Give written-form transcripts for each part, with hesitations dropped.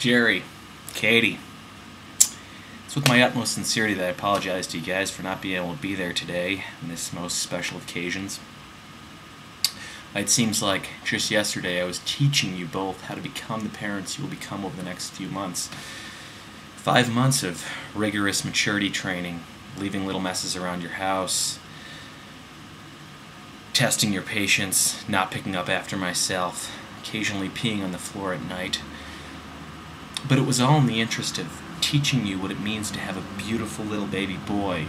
Jerry, Katie, it's with my utmost sincerity that I apologize to you guys for not being able to be there today in this most special of occasions. It seems like just yesterday I was teaching you both how to become the parents you will become over the next few months. 5 months of rigorous maturity training, leaving little messes around your house, testing your patience, not picking up after myself, occasionally peeing on the floor at night. But it was all in the interest of teaching you what it means to have a beautiful little baby boy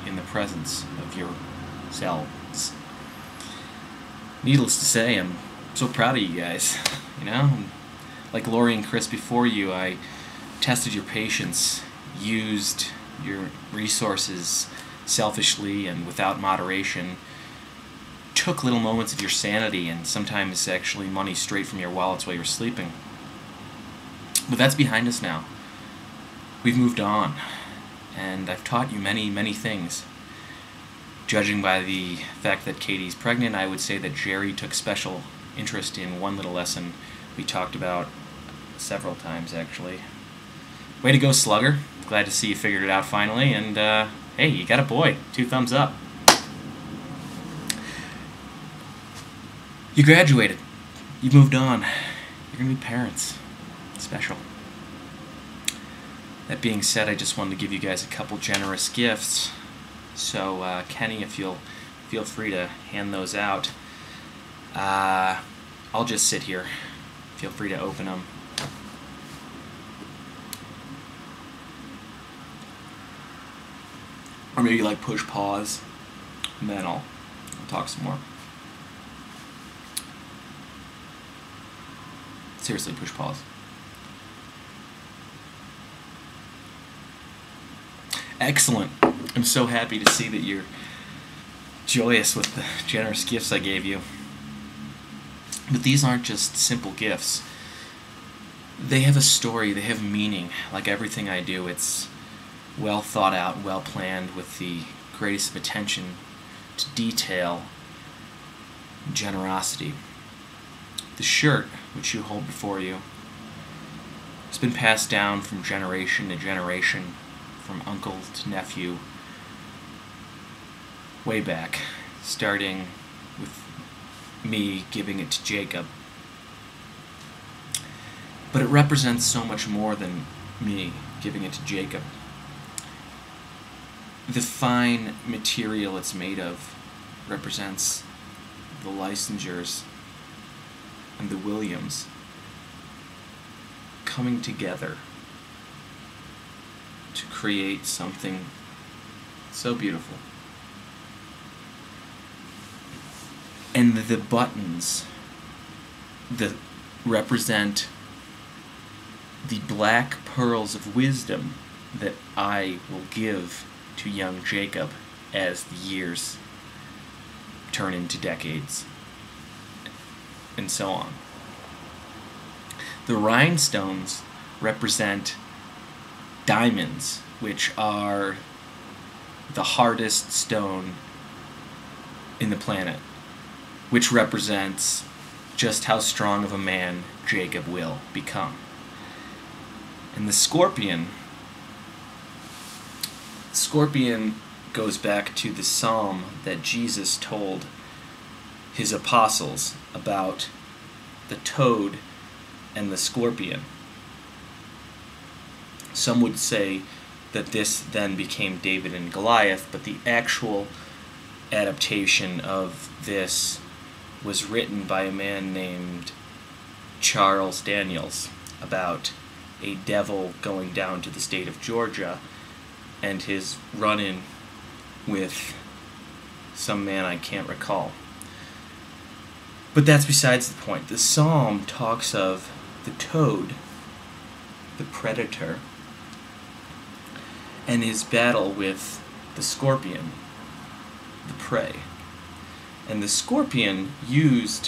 in the presence of yourselves. Needless to say, I'm so proud of you guys. You know, like Lori and Chris before you, I tested your patience, used your resources selfishly and without moderation, took little moments of your sanity and sometimes actually money straight from your wallets while you're sleeping. But that's behind us now. We've moved on, and I've taught you many, many things. Judging by the fact that Katie's pregnant, I would say that Jerry took special interest in one little lesson we talked about several times, actually. Way to go, Slugger. Glad to see you figured it out finally, and hey, you got a boy. 2 thumbs up. You graduated. You've moved on. You're going to be parents. Special. That being said, I just wanted to give you guys a couple generous gifts. So, Kenny, if you'll feel free to hand those out. I'll just sit here. Feel free to open them. Or maybe like push pause, and then I'll talk some more. Seriously, push pause. Excellent. I'm so happy to see that you're joyous with the generous gifts I gave you. But these aren't just simple gifts. They have a story, they have meaning. Like everything I do, it's well thought out, well planned, with the greatest of attention to detail and generosity. The shirt, which you hold before you, has been passed down from generation to generation, from uncle to nephew, way back, starting with me giving it to Jacob. But it represents so much more than me giving it to Jacob. The fine material it's made of represents the Licensures and the Williams coming together to create something so beautiful. And the buttons that represent the black pearls of wisdom that I will give to young Jacob as the years turn into decades, and so on. The rhinestones represent diamonds, which are the hardest stone in the planet, which represents just how strong of a man Jacob will become. And the scorpion goes back to the psalm that Jesus told his apostles about the toad and the scorpion. Some would say that this then became David and Goliath, but the actual adaptation of this was written by a man named Charles Daniels about a devil going down to the state of Georgia and his run-in with some man I can't recall. But that's besides the point. The psalm talks of the toad, the predator, and his battle with the scorpion, the prey. And the scorpion used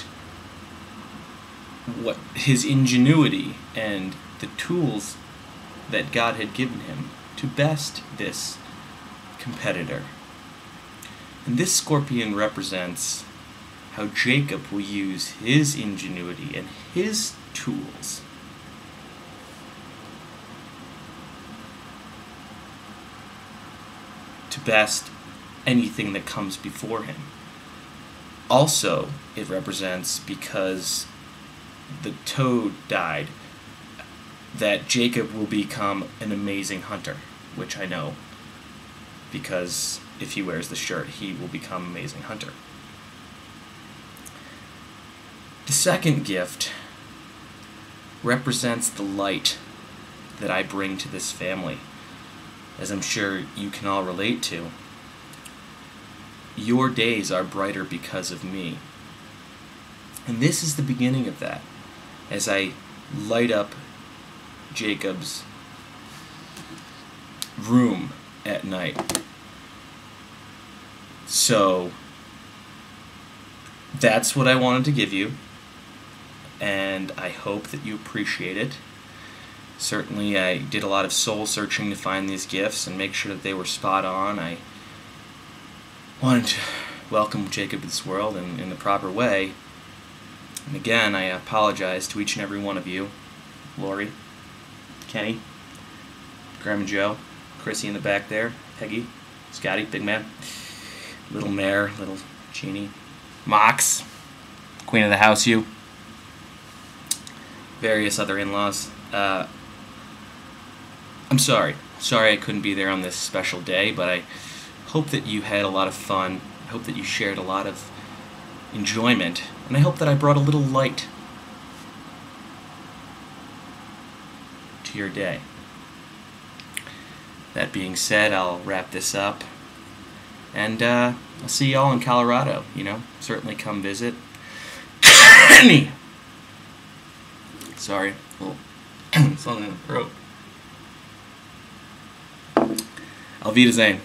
what his ingenuity and the tools that God had given him to best this competitor. And this scorpion represents how Jacob will use his ingenuity and his tools to best anything that comes before him. Also, it represents, because the toad died, that Jacob will become an amazing hunter, which I know, because if he wears the shirt, he will become an amazing hunter. The second gift represents the light that I bring to this family, as I'm sure you can all relate to. Your days are brighter because of me. And this is the beginning of that, as I light up Jacob's room at night. So that's what I wanted to give you, and I hope that you appreciate it. Certainly I did a lot of soul searching to find these gifts and make sure that they were spot on. I wanted to welcome Jacob to this world in the proper way. And again, I apologize to each and every one of you. Lori, Kenny, Graham and Joe, Chrissy in the back there, Peggy, Scotty, big man, little Mare, little Jeannie, Mox, Queen of the House, you, various other in-laws. I'm sorry. Sorry I couldn't be there on this special day, but I hope that you had a lot of fun. I hope that you shared a lot of enjoyment, and I hope that I brought a little light to your day. That being said, I'll wrap this up, and I'll see y'all in Colorado. Certainly come visit. Sorry, a little something in the throat. Auf Wiedersehen.